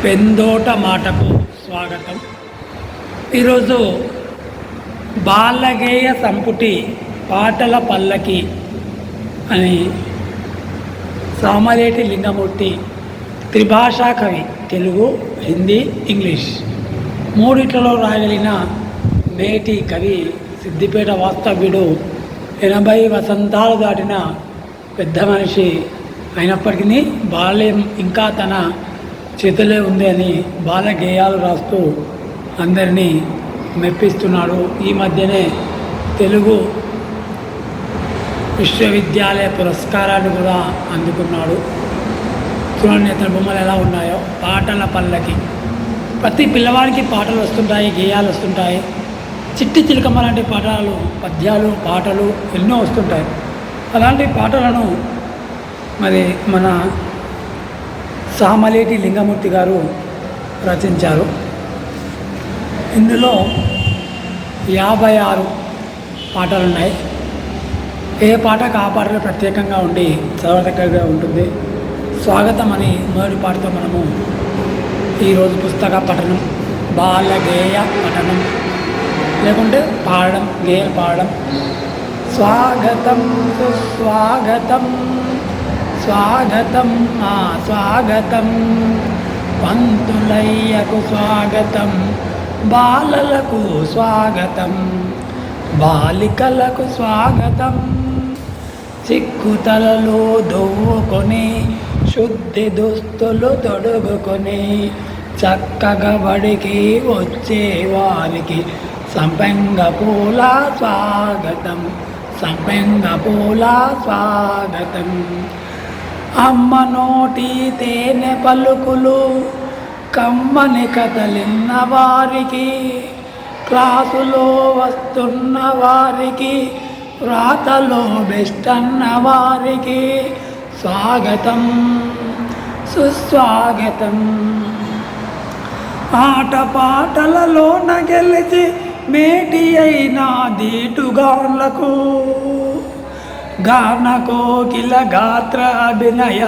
పెందోట మాటకు స్వాగతం. ఈరోజు బాలగేయ సంపుటి పాటల పల్లకి అని సామలేటి లింగమూర్తి త్రిభాషా కవి, తెలుగు, హిందీ, ఇంగ్లీష్ మూడిట్లలో రాయగలిగిన మేటి కవి, సిద్దిపేట వాస్తవ్యుడు, 80 వసంతాలు దాటిన పెద్ద మనిషి అయినప్పటికీ బాల్యం ఇంకా తన చేతులే ఉంది అని బాల గేయాలు రాస్తూ అందరినీ మెప్పిస్తున్నాడు. ఈ మధ్యనే తెలుగు విశ్వవిద్యాలయ పురస్కారాన్ని కూడా అందుకున్నాడు. చూడండి అతని బొమ్మలు ఎలా ఉన్నాయో. పాటల పల్లకి, ప్రతి పిల్లవాడికి పాటలు వస్తుంటాయి, గేయాలు వస్తుంటాయి. చిట్టి చిలకమ్మ లాంటి పాటలు, పద్యాలు, పాటలు ఎన్నో వస్తుంటాయి. అలాంటి పాటలను మరి మన సామలేటి లింగమూర్తి గారు రచించారు. ఇందులో 56 పాటలు ఉన్నాయి. ఏ పాటకు ఆ పాటలు ప్రత్యేకంగా ఉండి చదవదగ్గరగా ఉంటుంది. స్వాగతం అని మొదటి పాటతో మనము ఈరోజు పుస్తక పఠనం, బాలగేయ పఠనం, లేకుంటే పాడడం, గేయాలు పాడడం. స్వాగతం సుస్వాగతం, స్వాగతం స్వాగతం, పంతులయ్యకు స్వాగతం, బాలలకు స్వాగతం, బాలికలకు స్వాగతం. చిక్కుతలలో దొవ్వుకొని, శుద్ధి దుస్తులు తొడుగుకొని, చక్కగా బడికి వచ్చే వారికి సంపెంగ పూల స్వాగతం, సంపెంగ పూల స్వాగతం. అమ్మ నోటి తేనె పలుకులు కమ్మని కథలిన్న వారికి, క్లాసులో వస్తున్న వారికి, రాతలో బెస్టన్న వారికి స్వాగతం సుస్వాగతం. ఆటపాటలలోన గెలిచి మేటి అయిన దీటుగాళ్లకు, గాన కోకిల గాత్ర అభినయ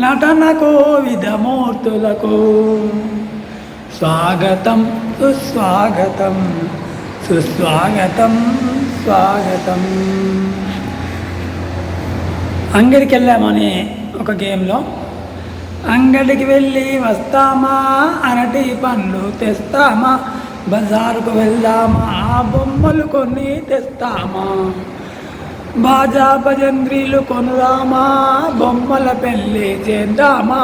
నటన కోవిధమూర్తులకు స్వాగతం సుస్వాగతం, సుస్వాగతం స్వాగతం. అంగడికి వెళ్ళామని ఒక గేమ్లో, అంగడికి వెళ్ళి వస్తామా, అరటి పండ్లు తెస్తామా, బజారుకు వెళ్దామా, బొమ్మలు కొన్ని తెస్తామా, బాజా భజంత్రీలు కొనుదామా, బొమ్మల పెళ్ళి చేద్దామా,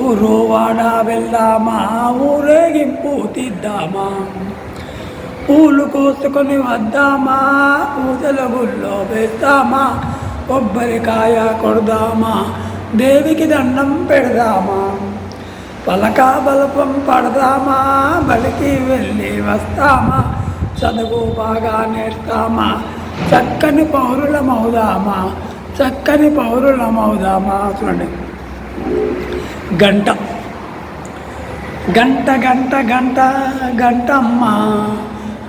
ఊరు వాడ వెళ్దామా, ఊరేగింపు తీద్దామా, పూలు కోసుకొని వద్దామా, పూజల గుళ్ళో వేస్తామా, కొబ్బరికాయ కొడదామా, దేవికి దండం పెడదామా, పలక బలపం పడదామా, బలికి వెళ్ళి వస్తామా, చదువు బాగా నేర్తామా, చక్కని పౌరులమవుదామా, చక్కని పౌరులమవుదామా. చూడండి, గంట గంట గంట గంట గంటమ్మ,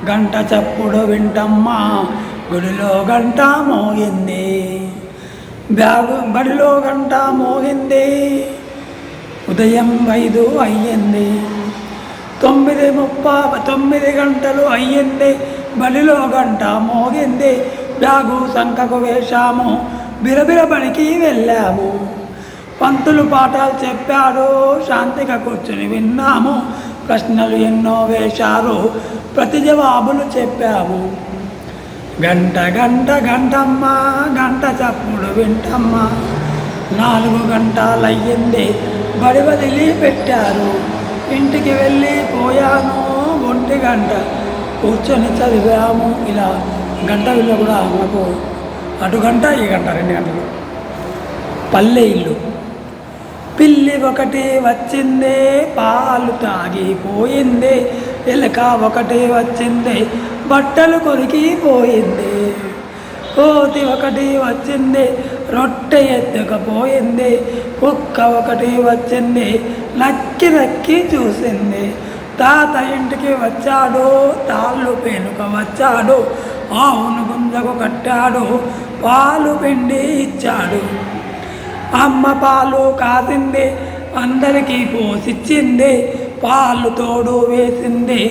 గంట చప్పుడు వింటమ్మా, గుడిలో గంట మోగింది, బడిలో గంట మోగింది, ఉదయం 5 అయ్యింది, 9:30 గంటలు అయ్యింది, బడిలో గంట మోగింది, బ్యాగు సంకకు వేశాము, బిరబిర బడికి వెళ్ళాము, పంతులు పాఠాలు చెప్పాడు, శాంతిగా కూర్చుని విన్నాము, ప్రశ్నలు ఎన్నో వేశారు, ప్రతి జవాబులు చెప్పాము. గంట గంట గంటమ్మ, గంట చప్పుడు వింటమ్మ, 4 గంటలయ్యింది, బడి వదిలి పెట్టారు, ఇంటికి వెళ్ళి పోయాను, 1 గంట కూర్చొని చదివాము. ఇలా గంట విలువ కూడా మనకు అటు గంట ఈ గంట 2 గంటలు. పల్లె ఇల్లు. పిల్లి ఒకటి వచ్చింది, పాలు తాగిపోయింది, ఎలుక ఒకటి వచ్చింది, బట్టలు కొరికిపోయింది, కోతి ఒకటి వచ్చింది, రొట్టె ఎత్తుకపోయింది, కుక్క ఒకటి వచ్చింది, నక్కి నక్కి చూసింది, తాత ఇంటికి వచ్చాడు, తాళ్ళు పేనుక వచ్చాడు, ఆవును గుంజకు కట్టాడు, పాలు పిండి ఇచ్చాడు, అమ్మ పాలు కాసింది, అందరికీ పోసిచ్చింది, పాలు తోడు వేసింది,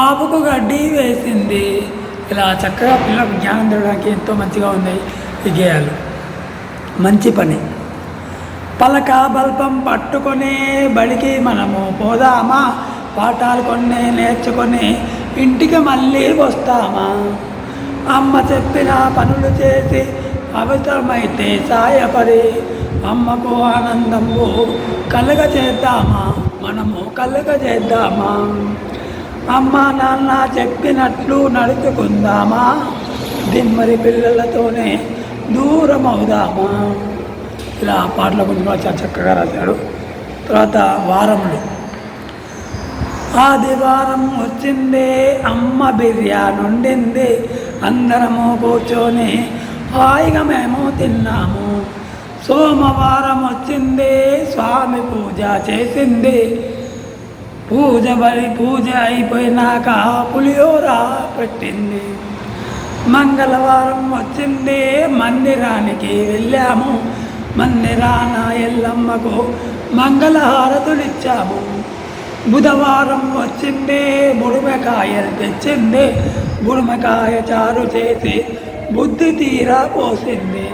ఆవుకు గడ్డి వేసింది. ఇలా చక్కగా పిల్లలకు జ్ఞానం తెరవడానికి ఎంతో మంచిగా ఉన్నాయి ఈ గేయాలు. మంచి పని. పలక బల్పం పట్టుకొని బడికి మనము పోదామా, పాఠాలు కొన్ని నేర్చుకొని ఇంటికి మళ్ళీ వస్తామా, అమ్మ చెప్పిన పనులు చేసి అవసరమైతే సాయపడి అమ్మకు ఆనందము కలుగజేద్దామా, మనము కలుగజేద్దామా, అమ్మ నాన్న చెప్పినట్లు నడుచుకుందామా, దిమ్మరి పిల్లలతోనే దూరం అవుదామా. ఇలా పాటల గురించి కూడా చాలా చక్కగా రాశాడు. తర్వాత వారములు. ఆదివారం వచ్చింది, అమ్మ బిర్యానీ వండింది, అందరము కూర్చొని హాయిగా మేము తిన్నాము. సోమవారం వచ్చింది, స్వామి పూజ చేసింది, పూజ అయిపోయినాక పులిహోర పెట్టింది. మంగళవారం వచ్చింది, మందిరానికి వెళ్ళాము, మందిరాన ఎల్లమ్మకు మంగళహారతులిచ్చాము. బుధవారం వచ్చింది, బుడుమకాయలు తెచ్చింది, బుడుమకాయ చారు చేసి బుద్ధి తీరా పోసింది.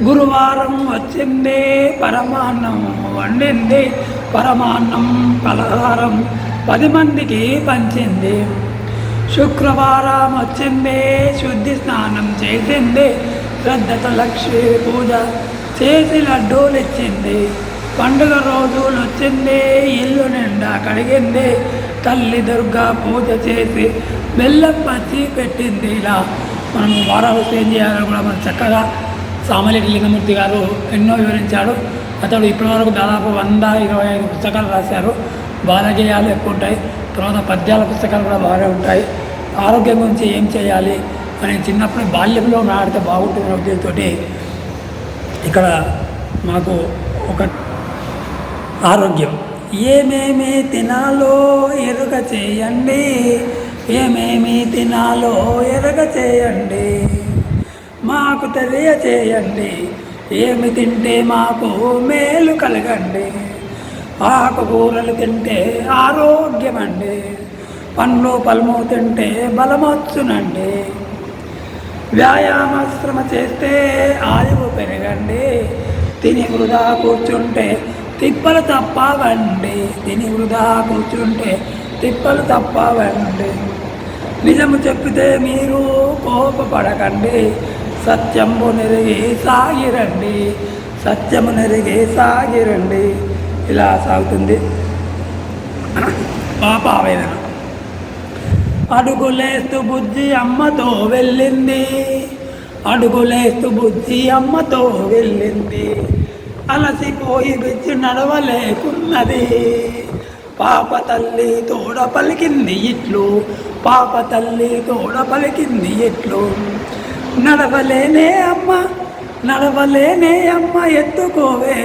గురువారం వచ్చింది, పరమాన్నం వండింది, పరమాన్నం పలహారం 10 మందికి పంచింది. శుక్రవారం వచ్చింది, శుద్ధి స్నానం చేసింది, శ్రద్ధతో లక్ష్మీ పూజ చేసి లడ్డూలు ఇచ్చింది. పండుగ రోజులు వచ్చింది, ఇల్లు నిండా కడిగింది, తల్లి దుర్గా పూజ చేసి బెల్లం పచ్చి పెట్టింది. ఇలా మనం వారాలు ఏం చేయాలో కూడా మనం చక్కగా సామలేటి లింగమూర్తి గారు ఎన్నో వివరించాడు. అతడు ఇప్పటివరకు దాదాపు 125 పుస్తకాలు రాశారు. బాలగేయాలు ఎక్కువ ఉంటాయి, తర్వాత పద్యాల పుస్తకాలు కూడా బాగా ఉంటాయి. ఆరోగ్యం గురించి ఏం చేయాలి అని చిన్నప్పుడు బాల్యంలో నాడితే బాగుంటుందనే ఉద్దేశంతో ఇక్కడ మాకు ఒక ఆరోగ్యం. ఏమేమి తినాలో ఎరుక చేయండి, ఏమేమి తినాలో ఎరుక చేయండి, మాకు తెలియచేయండి, ఏమి తింటే మాకు మేలు కలగండి, ఆకుకూరలు తింటే ఆరోగ్యమండి, పండ్లు పళ్ళము తింటే బలమొచ్చునండి, వ్యాయామశ్రమ చేస్తే ఆయువు పెరగండి, తిని వృధా కూర్చుంటే తిప్పలు తప్పవండి, తిని వృధా కూర్చుంటే తిప్పలు తప్పవండి, నిజము చెప్పితే మీరు కోపపడకండి, సత్యము నెరిగి సాగిరండి, సత్యము నెరిగి సాగిరండి. ఇలా సాగుతుంది పాప ఆవేదన. అడుగులేస్తూ బుజ్జి అమ్మతో వెళ్ళింది, అడుగులేస్తూ బుజ్జి అమ్మతో వెళ్ళింది, అలసిపోయి బుజ్జి నడవలేకున్నది, పాప తల్లి తోడ పలికింది ఇట్లు, పాప తల్లి తోడ పలికింది ఇట్లు, నడవలేనే అమ్మ నడవలేనే అమ్మ ఎత్తుకోవే,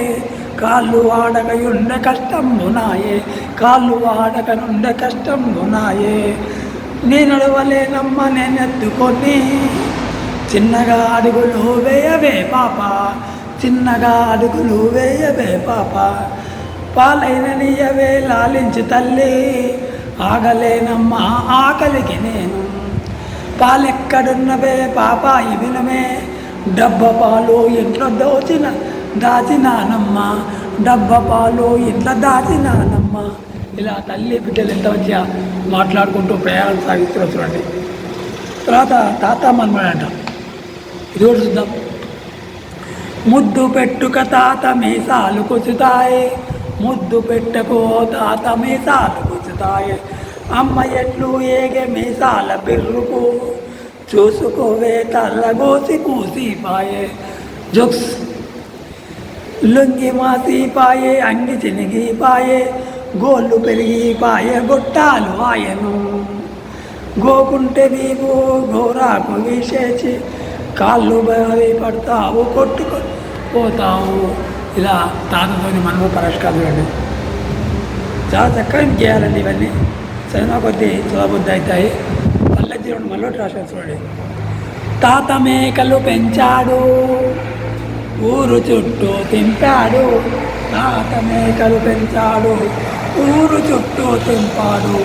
కాళ్ళు ఆడకయుండ కష్టంబునాయే, కాళ్ళు ఆడకనుండ కష్టంబునాయే, నీ నడవలేనమ్మ నేనెత్తుకొని, చిన్నగా అడుగులు వేయవే పాప, చిన్నగా అడుగులు వేయవే పాప, పాలైన నీయవే లాలించి తల్లి, ఆగలేనమ్మ ఆకలికి నేను, పాలెక్కడున్నవే పాపాయి వినమే, డబ్బ పాలు ఇంట్లో దాచినానమ్మ, డబ్బ పాలు ఇంట్లో దాచినానమ్మ. ఇలా తల్లి బిడ్డలు ఎంత మంచిగా మాట్లాడుకుంటూ ప్రయాణం సాగిస్తూ చూడండి. తర్వాత తాత మనమడంట, ఇది కూడా చూద్దాం. ముద్దు పెట్టుక తాత మీసాలు కుచుతాయి, ముద్దు పెట్టకో తాత మీసాలు కుచుతాయి, అమ్మ ఎట్లు ఏగే మీసాల బిర్రుకు, చూసుకోవే తల్లగోసి పూసిపాయే, జోక్స్ లుంగి మాసిపాయే, అంగి చినిగిపాయే, గోళ్ళు పెరిగిపాయే, గొట్టాలు ఆయను, గోకుంటే నీవు గోరాకు విసేసి, కాళ్ళు బావి పడతావు కొట్టుకొని పోతావు. ఇలా తాతతోని మనము పరిష్కారం చూడండి. చాలా చక్కగా చేయాలండి ఇవన్నీ. చదివిన కొద్దీ చదవబుద్ధి అవుతాయి. మళ్ళీ చూడండి, మళ్ళీ రాశారు చూడండి. తాత మేకలు పెంచాడు, ఊరు చుట్టూ తింపాడు, నాట మేకలు పెంచాడు, ఊరు చుట్టూ తెంపాడు,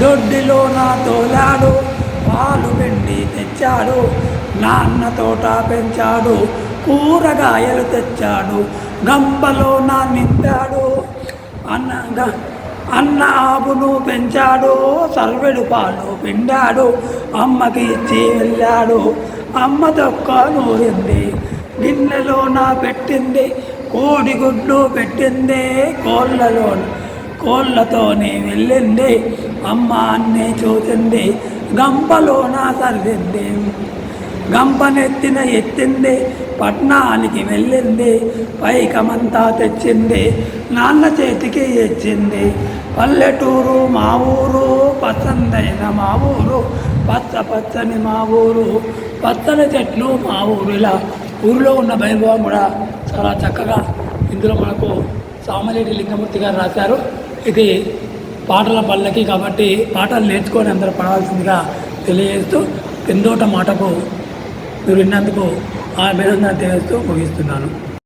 దొడ్డిలో నా తోలాడు, పాలు వెండి తెచ్చాడు, నాన్న తోట పెంచాడు, కూరగాయలు తెచ్చాడు, గంపలో నా నింపాడు, అన్న ఆవును పెంచాడు, సర్వెడు పాలు పిండాడు, అమ్మకి ఇచ్చి వెళ్ళాడు, అమ్మ తొక్క నూరింది, గిన్నెలో నా పెట్టింది, కోడిగుడ్లు పెట్టింది, కోళ్ళతోనే వెళ్ళింది, అమ్మ అన్నీ చూసింది, గంపలోన సర్దింది, గంపనెత్తిన ఎత్తింది, పట్నానికి వెళ్ళింది, పైకమంతా తెచ్చింది, నాన్న చేతికి ఇచ్చింది. పల్లెటూరు మా ఊరు, పచ్చందైన మా ఊరు, పచ్చ పచ్చని మా ఊరు, పచ్చని చెట్లు మా ఊరు. ఇలా ఊరిలో ఉన్న వైభవం కూడా చాలా చక్కగా ఇందులో మనకు సామలేటి లింగమూర్తి గారు రాశారు. ఇది పాటల పల్లకి కాబట్టి పాటలు నేర్చుకొని అందరూ పడవలసిందిగా తెలియజేస్తూ కిందోట మాటకు మీరు విన్నందుకు ఆ అభినందన తెలియజేస్తూ ముగిస్తున్నాను.